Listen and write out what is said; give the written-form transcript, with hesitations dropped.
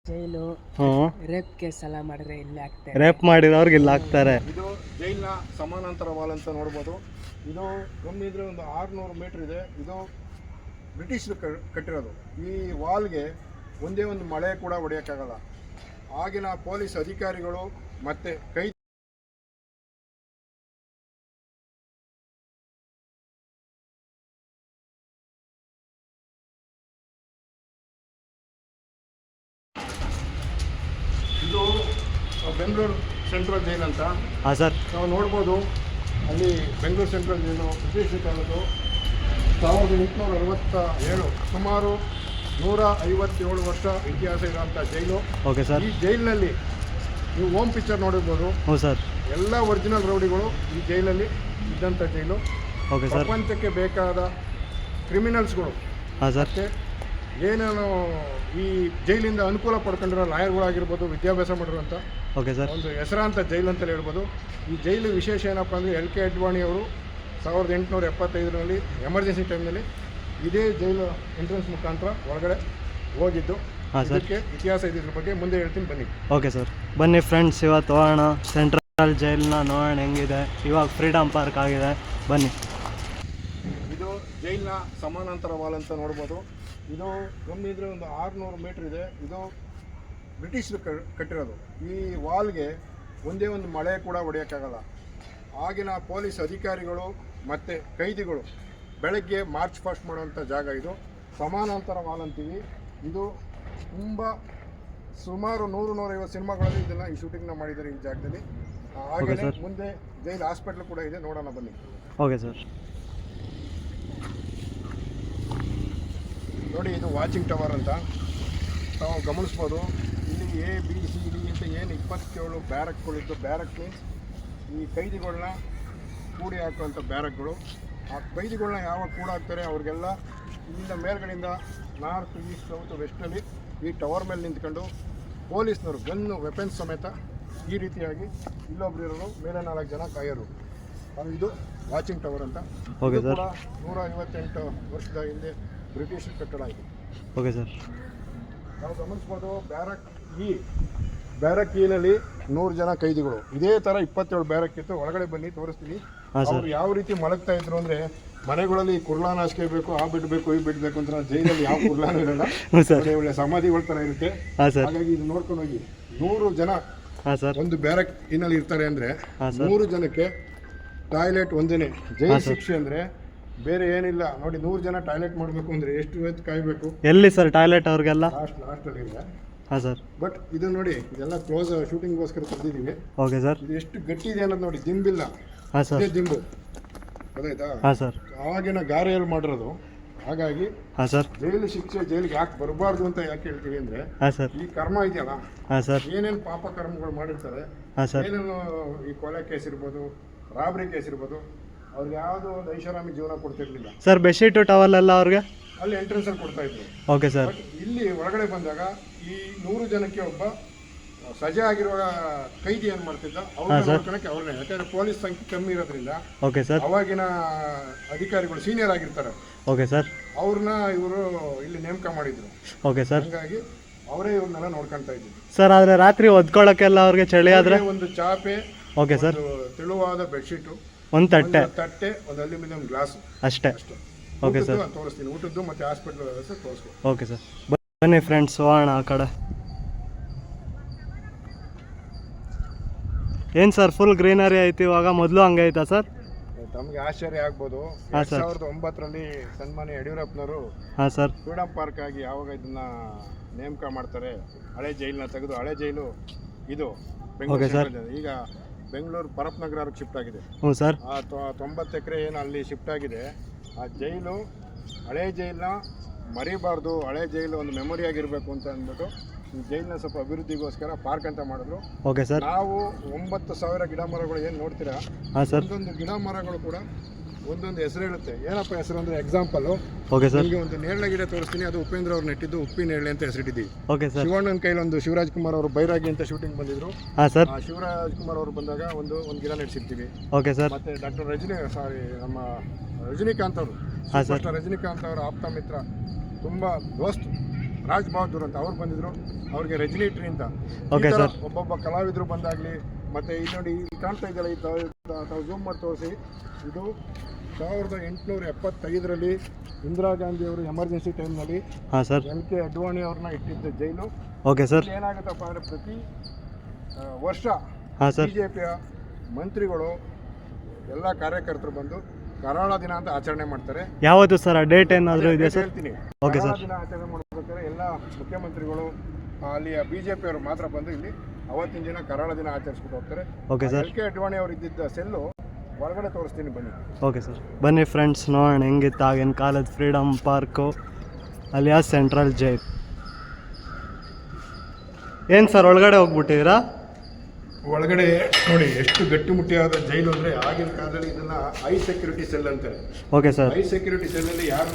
ಜೈಲು rape case ಎಲ್ಲ ಮಾಡಿದ್ರೆ ಇಲ್ಲಿ ಆಗ್ತಾರೆ, ರೇಪ್ ಮಾಡಿದವ್ರಿಗೆ ಇಲ್ಲಿ ಹಾಕ್ತಾರೆ. ಇದು ಜೈಲಿನ ಸಮಾನಾಂತರ ವಾಲ್ ಅಂತ ನೋಡ್ಬೋದು. ಇದು ಕಮ್ಮಿದ್ರೆ ಒಂದು 600 ಮೀಟರ್ ಇದೆ. ಇದು ಬ್ರಿಟಿಷರು ಕಟ್ಟಿರೋದು. ಈ ವಾಲ್ಗೆ ಒಂದೇ ಒಂದು ಮಳೆ ಕೂಡ ಹೊಡೆಯೋಕ್ಕಾಗಲ್ಲ. ಆಗಿನ ಪೊಲೀಸ್ ಅಧಿಕಾರಿಗಳು ಮತ್ತು ಕೈ ಇದು ಬೆಂಗಳೂರು ಸೆಂಟ್ರಲ್ ಜೈಲ್ ಅಂತ. ಹಾಂ ಸರ್, ನಾವು ನೋಡ್ಬೋದು. ಅಲ್ಲಿ ಬೆಂಗಳೂರು ಸೆಂಟ್ರಲ್ ಜೈಲು ಬ್ರಿಟಿಷ್ ಕಾಲದ್ದು 1867, ಸುಮಾರು 157 ವರ್ಷ ಇತಿಹಾಸ ಇರೋಂಥ ಜೈಲು. Okay sir. ಈ ಜೈಲಿನಲ್ಲಿ ನೀವು ಹೋಮ್ ಪಿಕ್ಚರ್ ನೋಡಿರ್ಬೋದು. ಹ್ಞೂ ಸರ್. ಎಲ್ಲ ಒರಿಜಿನಲ್ ರೌಡಿಗಳು ಈ ಜೈಲಲ್ಲಿ ಇದ್ದಂಥ ಜೈಲು. Okay sir. ಪ್ರಪಂಚಕ್ಕೆ ಬೇಕಾದ ಕ್ರಿಮಿನಲ್ಸ್ಗಳು ಹಾಂ ಸರ್, ಮತ್ತು ಏನೇನು ಈ ಜೈಲಿಂದ ಅನುಕೂಲ ಪಡ್ಕೊಂಡಿರೋ ಲಾಯರ್ಗಳಾಗಿರ್ಬೋದು, ವಿದ್ಯಾಭ್ಯಾಸ ಮಾಡಿರೋಂಥ ಓಕೆ ಸರ್, ಒಂದು ಹೆಸರಾಂತ ಜೈಲು ಅಂತಲೇ ಹೇಳ್ಬೋದು. ಈ ಜೈಲು ವಿಶೇಷ ಏನಪ್ಪ ಅಂದರೆ LK ಅಡ್ವಾಣಿ ಅವರು 1875ರಲ್ಲಿ ಎಮರ್ಜೆನ್ಸಿ ಟೈಮ್ನಲ್ಲಿ ಇದೇ ಜೈಲು ಎಂಟ್ರೆನ್ಸ್ ಮುಖಾಂತರ ಒಳಗಡೆ ಹೋಗಿದ್ದು. ಹಾಂ ಸರ್. ಇದಕ್ಕೆ ಇತಿಹಾಸ ಇದ್ರ ಬಗ್ಗೆ ಮುಂದೆ ಹೇಳ್ತೀನಿ, ಬನ್ನಿ. ಓಕೆ ಸರ್, ಬನ್ನಿ ಫ್ರೆಂಡ್ಸ್, ಇವತ್ತು ಹೋಗೋಣ ಸೆಂಟ್ರಲ್ ಜೈಲನ್ನ ನೋಡೋಣ ಹೆಂಗಿದೆ. ಇವಾಗ ಫ್ರೀಡಮ್ ಪಾರ್ಕ್ ಆಗಿದೆ, ಬನ್ನಿ. ಇದು ಜೈಲಿನ ಸಮಾನಾಂತರ ವಾಲ್ ಅಂತ ನೋಡ್ಬೋದು. ಇದು ಕಮ್ಮಿದ್ರೆ ಒಂದು 600 ಮೀಟರ್ ಇದೆ. ಇದು ಬ್ರಿಟಿಷರು ಕಟ್ಟಿರೋದು. ಈ ವಾಲ್ಗೆ ಒಂದೇ ಒಂದು ಮಳೆ ಕೂಡ ಹೊಡೆಯೋಕ್ಕಾಗಲ್ಲ. ಆಗಿನ ಪೊಲೀಸ್ ಅಧಿಕಾರಿಗಳು ಮತ್ತು ಕೈದಿಗಳು ಬೆಳಗ್ಗೆ ಮಾರ್ಚ್ ಪಾಸ್ಟ್ ಮಾಡುವಂಥ ಜಾಗ ಇದು. ಸಮಾನಾಂತರ ವಾಲ್ ಅಂತೀವಿ. ಇದು ತುಂಬ ಸುಮಾರು 100-150 ಸಿನಿಮಾಗಳಲ್ಲಿ ಇದನ್ನು ಈ ಶೂಟಿಂಗ್ನ ಮಾಡಿದ್ದಾರೆ ಈ ಜಾಗದಲ್ಲಿ. ಹಾಗೆಯೇ ಮುಂದೆ ಜೈಲ್ ಹಾಸ್ಪಿಟ್ಲ್ ಕೂಡ ಇದೆ, ನೋಡೋಣ ಬನ್ನಿ. Okay sir. ನೋಡಿ, ಇದು ವಾಚಿಂಗ್ ಟವರ್ ಅಂತ ತಾವು ಗಮನಿಸ್ಬೋದು. ಇಲ್ಲಿ ABCD ಅಂತ ಏನು 27 ಬ್ಯಾರಕ್ಗಳಿದ್ದು. ಬ್ಯಾರಕ್ ಮೀನ್ಸ್ ಈ ಕೈದಿಗಳನ್ನ ಕೂಡಿ ಹಾಕುವಂಥ ಬ್ಯಾರಕ್ಗಳು. ಆ ಕೈದಿಗಳನ್ನ ಯಾವಾಗ ಕೂಡಾಕ್ತಾರೆ ಅವ್ರಿಗೆಲ್ಲ ಇಲ್ಲಿಂದ ಮೇಲ್ಗಡೆಯಿಂದ ನಾರ್ತ್, ಈಸ್ಟ್, ಸೌತ್, ವೆಸ್ಟಲ್ಲಿ ಈ ಟವರ್ ಮೇಲೆ ನಿಂತ್ಕೊಂಡು ಪೊಲೀಸ್ನವರು ಗನ್ನು ವೆಪನ್ಸ್ ಸಮೇತ ಈ ರೀತಿಯಾಗಿ ಇಲ್ಲೊಬ್ರು ಇರೋರು, ಮೇಲೆ 4 ಜನ ಕಾಯೋರು. ಇದು ವಾಚಿಂಗ್ ಟವರ್ ಅಂತ. ಇದು ಕೂಡ 158 ವರ್ಷದ ಹಿಂದೆ ಬ್ರಿಟಿಷ್ ಕಟ್ಟಡ ಇದು. Okay sir. ನಾವು ಗಮನಿಸ್ಬೋದು, ಬ್ಯಾರಕ್ ನಲ್ಲಿ 100 ಜನ ಕೈದಿಗಳು. ಇದೇ ಥರ 27 ಬ್ಯಾರಕ್ ಇತ್ತು. ಒಳಗಡೆ ಬನ್ನಿ, ತೋರಿಸ್ತೀವಿ. ಅವ್ರು ಯಾವ ರೀತಿ ಮಲಗ್ತಾ ಇದ್ರು ಅಂದರೆ, ಮನೆಗಳಲ್ಲಿ ಕುರ್ಲಾನ ಹಾಸ್ಕೆ ಬೇಕು, ಆ ಬಿಡಬೇಕು, ಈ ಬಿಡಬೇಕು ಅಂತ. ಜೈಲಲ್ಲಿ ಯಾವ ಕುರ್ಲಾನು ಇರಲ್ಲ, ಒಳ್ಳೆ ಸಮಾಧಿಗಳ ಥರ ಇರುತ್ತೆ. ಹಾಗಾಗಿ ಇದು ನೋಡ್ಕೊಂಡು ಹೋಗಿ. 100 ಜನ ಒಂದು ಬ್ಯಾರಕ್ ಇನ್ನಲ್ಲಿ ಇರ್ತಾರೆ ಅಂದರೆ 100 ಜನಕ್ಕೆ ಟಾಯ್ಲೆಟ್ ಒಂದೇನೆ. ಜೈಲು ಶಿಕ್ಷೆ ಅಂದರೆ ಬೇರೆ ಏನಿಲ್ಲ. ನೋಡಿ, 100 ಜನ ಟಾಯ್ಲೆಟ್ ಮಾಡಬೇಕು ಅಂದರೆ ಎಷ್ಟು ಹೊತ್ತು ಕಾಯಬೇಕು. ಎಲ್ಲಿ ಸರ್ ಟಾಯ್ಲೆಟ್ ಅವ್ರಿಗೆಲ್ಲ? ಲಾಸ್ಟಲ್ಲಿ ಇಲ್ಲ. ಹಾಂ ಸರ್. ಬಟ್ ಇದು ನೋಡಿ, ಇದೆಲ್ಲ ಕ್ಲೋಸ್ ಶೂಟಿಂಗ್ಗೋಸ್ಕರ ತಂದಿದ್ದೀವಿ. Okay sir. ಇದು ಎಷ್ಟು ಗಟ್ಟಿ ಇದೆ ಅನ್ನೋದು ನೋಡಿ. ದಿಂಬಿಲ್ಲ. ಹಾಂ ಸರ್. ದಿಂಬು ಗೊತ್ತಾಯ್ತಾ? ಹಾಂ ಸರ್. ಆವಾಗಿನ ಗಾರೆಯಲ್ಲಿ ಮಾಡಿರೋದು. ಹಾಗಾಗಿ ಹಾಂ ಸರ್, ಜೈಲು ಶಿಕ್ಷೆ ಜೈಲಿಗೆ ಯಾಕೆ ಬರಬಾರ್ದು ಅಂತ ಯಾಕೆ ಹೇಳ್ತೀವಿ ಅಂದರೆ, ಹಾಂ ಸರ್, ಈ ಕರ್ಮ ಇದೆಯಲ್ಲ, ಹಾಂ ಸರ್, ಏನೇನು ಪಾಪ ಕರ್ಮಗಳು ಮಾಡಿರ್ತಾರೆ, ಹಾಂ ಸರ್, ಏನೇನು ಈ ಕೊಲೆ ಕೇಸ್ ಇರ್ಬೋದು, ರಾಬರಿ ಕೇಸ್ ಇರ್ಬೋದು, ಅವ್ರಿಗೆ ಯಾವುದೋ ಒಂದು ಐಷಾರಾಮಿ ಜೀವನ ಕೊಡ್ತಿರ್ಲಿಲ್ಲ ಸರ್. ಬೆಡ್ಶೀಟು ಟವಲ್ ಎಲ್ಲ ಅವ್ರಿಗೆ ಅಲ್ಲಿ ಎಂಟ್ರೆನ್ಸಲ್ಲಿ ಕೊಡ್ತಾ ಇದ್ರು. Okay sir. ಬಟ್ ಇಲ್ಲಿ ಒಳಗಡೆ ಬಂದಾಗ ಈ 100 ಜನಕ್ಕೆ ಒಬ್ಬ ಸಜೆ ಆಗಿರುವ ಕೈದಿ ಏನು ಮಾಡ್ತಿದ್ದ, ಅವ್ರನ್ನ ನೋಡ್ಕೊಳಕ್ಕೆ ಅವ್ರನ್ನೇ. ಯಾಕಂದ್ರೆ ಪೊಲೀಸ್ ಸಂಖ್ಯೆ ಕಮ್ಮಿ ಇರೋದ್ರಿಂದ ಓಕೆ ಸರ್, ಅವಾಗಿನ ಅಧಿಕಾರಿಗಳು ಸೀನಿಯರ್ ಆಗಿರ್ತಾರೆ. Okay sir. ಅವ್ರನ್ನ ಇವರು ಇಲ್ಲಿ ನೇಮಕ ಮಾಡಿದ್ರು. Okay sir. ಹಾಗಾಗಿ ಅವರೇ ಇವ್ರನ್ನೆಲ್ಲ ನೋಡ್ಕೊಳ್ತಾ ಇದ್ರು ಸರ್. ಆದರೆ ರಾತ್ರಿ ಒದ್ಕೊಳ್ಳೋಕ್ಕೆಲ್ಲ ಅವ್ರಿಗೆ ಚಳಿ ಆದರೆ ಒಂದು ಚಾಪೆ, ಓಕೆ ಸರ್, ತೆಳುವಾದ ಬೆಡ್ಶೀಟು, ಒಂದು ತಟ್ಟೆ, ಒಂದು ಅಲ್ಯೂಮಿನಿಯಂ ಗ್ಲಾಸ್ ಅಷ್ಟೇ. Okay sir. ತೋರಿಸ್ತೀನಿ. ಊಟದ್ದು ಮತ್ತು ಹಾಸ್ಪಿಟ್ಲ್ ವ್ಯವಸ್ಥೆ ತೋರಿಸ್ತೀನಿ. ಓಕೆ ಸರ್, ಬನ್ನಿ ಫ್ರೆಂಡ್ಸ್, ಹೋಗೋಣ ಆ ಕಡೆ. ಏನು ಸರ್, ಫುಲ್ ಗ್ರೀನರಿ ಐತಿ ಇವಾಗ, ಮೊದಲು ಹಂಗೆ ಐತಾ ಸರ್? ತಮಗೆ ಆಶ್ಚರ್ಯ ಆಗ್ಬೋದು. 2009ರಲ್ಲಿ ಸನ್ಮಾನ್ಯ ಯಡಿಯೂರಪ್ಪನವರು ಹಾಂ ಸರ್, ಫ್ರೀಡಮ್ ಪಾರ್ಕ್ ಆಗಿ ಯಾವಾಗ ಇದನ್ನ ನೇಮಕ ಮಾಡ್ತಾರೆ, ಹಳೆ ಜೈಲನ್ನ ತೆಗೆದು, ಹಳೆ ಜೈಲು ಇದು ಬೆಂಗಳೂರು. ಈಗ ಬೆಂಗಳೂರು ಪರಪ್ನಗರಕ್ಕೆ ಶಿಫ್ಟ್ ಆಗಿದೆ. ಹ್ಞೂ ಸರ್. ಆ 90 ಎಕರೆ ಏನು ಅಲ್ಲಿ ಶಿಫ್ಟ್ ಆಗಿದೆ, ಆ ಜೈಲು ಹಳೆ ಜೈಲನ್ನ ಮರಿಬಾರ್ದು, ಹಳೆ ಜೈಲು ಒಂದು ಮೆಮೊರಿ ಆಗಿರಬೇಕು ಅಂತ ಅಂದ್ಬಿಟ್ಟು ಈ ಜೈಲನ್ನ ಸ್ವಲ್ಪ ಅಭಿವೃದ್ಧಿಗೋಸ್ಕರ ಪಾರ್ಕ್ ಅಂತ ಮಾಡಿದ್ರು. Okay sir. ನಾವು 9,000 ಗಿಡ ಮರಗಳು ಏನು ನೋಡ್ತೀರಾ, ಒಂದೊಂದು ಗಿಡ ಮರಗಳು ಕೂಡ ಒಂದೊಂದು ಹೆಸರು ಹೇಳುತ್ತೆ. ಏನಪ್ಪ ಹೆಸರು ಅಂದರೆ, ಎಕ್ಸಾಂಪಲ್ಲು, ಓಕೆ ಸರ್, ನಿಮಗೆ ಒಂದು ನೇರಳೆ ಗಿಡ ತೋರಿಸ್ತೀನಿ. ಅದು ಉಪೇಂದ್ರ ಅವ್ರು ನೆಟ್ಟಿದ್ದು ಉಪ್ಪಿ ನೇರಳೆ ಅಂತ ಹೆಸರಿಟ್ಟಿದ್ದೀವಿ. Okay sir. ಶಿವಣ್ಣನ ಕೈಲಿ ಒಂದು ಶಿವರಾಜ್ ಕುಮಾರ್ ಅವರು ಬೈರಾಗಿ ಅಂತ ಶೂಟಿಂಗ್ ಬಂದಿದ್ರು. ಹಾಂ ಸರ್. ಶಿವರಾಜ್ ಕುಮಾರ್ ಅವರು ಬಂದಾಗ ಒಂದು ಗಿಡ ನೆಡ್ಸಿರ್ತೀವಿ. Okay sir. ಮತ್ತೆ ಡಾಕ್ಟರ್ ನಮ್ಮ ರಜನಿಕಾಂತ್ ಅವರು, ರಜನಿಕಾಂತ್ ಅವರ ಆಪ್ತ ಮಿತ್ರ, ತುಂಬ ದೋಸ್ತು. ರಾಜ್ ಬಹದ್ದೂರ್ ಅಂತ ಅವ್ರು ಬಂದಿದ್ರು, ಅವ್ರಿಗೆ ರಜನಿ ಟ್ರೀ ಅಂತ. Okay, ಈ ಥರ sir. ಒಬ್ಬೊಬ್ಬ ಕಲಾವಿದರು ಬಂದಾಗಲಿ, ಮತ್ತು ಇಲ್ಲಿ ನೋಡಿ ಇಲ್ಲಿ ಕಾಣ್ತಾ ಇದ್ದಲ್ಲ, ಈ ತಾವು ಝೂಮ್ ಮಾಡಿ ತೋರಿಸಿ, ಇದು 1875ರಲ್ಲಿ ಇಂದಿರಾ ಗಾಂಧಿ ಅವರು ಎಮರ್ಜೆನ್ಸಿ ಟೈಮ್ನಲ್ಲಿ ಹಾಂ ಸರ್. ಎಲ್ ಕೆ ಅಡ್ವಾಣಿ ಅವ್ರನ್ನ ಇಟ್ಟಿದ್ದ ಜೈಲು. Okay sir. ಏನಾಗುತ್ತಪ್ಪ ಅಂದರೆ ಪ್ರತಿ ವರ್ಷ ಹಾಂ ಸರ್. BJPಯ ಮಂತ್ರಿಗಳು ಎಲ್ಲ ಕಾರ್ಯಕರ್ತರು ಬಂದು ಕರಾಳ ದಿನ ಅಂತ ಆಚರಣೆ ಮಾಡ್ತಾರೆ. ಯಾವತ್ತು ಸರ್ ಆ ಡೇಟ್ ಏನಾದರೂ ಇದೆ ಸರ್? ಹೇಳ್ತೀನಿ. ಓಕೆ ಕರಾಳ ಸರ್. ದಿನ ಆಚರಣೆ ಮಾಡ್ಬೇಕಾದ್ರೆ ಎಲ್ಲ ಮುಖ್ಯಮಂತ್ರಿಗಳು ಅಲ್ಲಿಯ BJPಯವರು ಮಾತ್ರ ಬಂದು ಇಲ್ಲಿ ಅವತ್ತಿನ ದಿನ ಕರಾಳ ದಿನ ಆಚರಿಸ್ಬಿಟ್ಟು ಹೋಗ್ತಾರೆ. Okay sir. L K Advani ಅವರು ಇದ್ದಿದ್ದ ಸೆಲ್ಲು ಒಳಗಡೆ ತೋರಿಸ್ತೀನಿ ಬನ್ನಿ. ಓಕೆ ಸರ್, ಬನ್ನಿ ಫ್ರೆಂಡ್ಸ್ ನೋಡೋಣ ಹೆಂಗಿತ್ತು ಆಗಿನ ಕಾಲದ freedom park Alia central jail. ಏನು ಸರ್ ಒಳಗಡೆ ಹೋಗ್ಬಿಟ್ಟಿದ್ದೀರಾ? ಒಳಗಡೆ ನೋಡಿ ಎಷ್ಟು ಗಟ್ಟಿಮುಟ್ಟಿಯಾದ ಜೈಲು ಅಂದರೆ ಆಗಿನ ಕಾಲದಲ್ಲಿ ಇದನ್ನ ಹೈ ಸೆಕ್ಯೂರಿಟಿ ಸೆಲ್ ಅಂತಾರೆ. Okay sir. ಹೈ ಸೆಕ್ಯೂರಿಟಿ ಸೆಲ್ಲಲ್ಲಿ ಯಾರು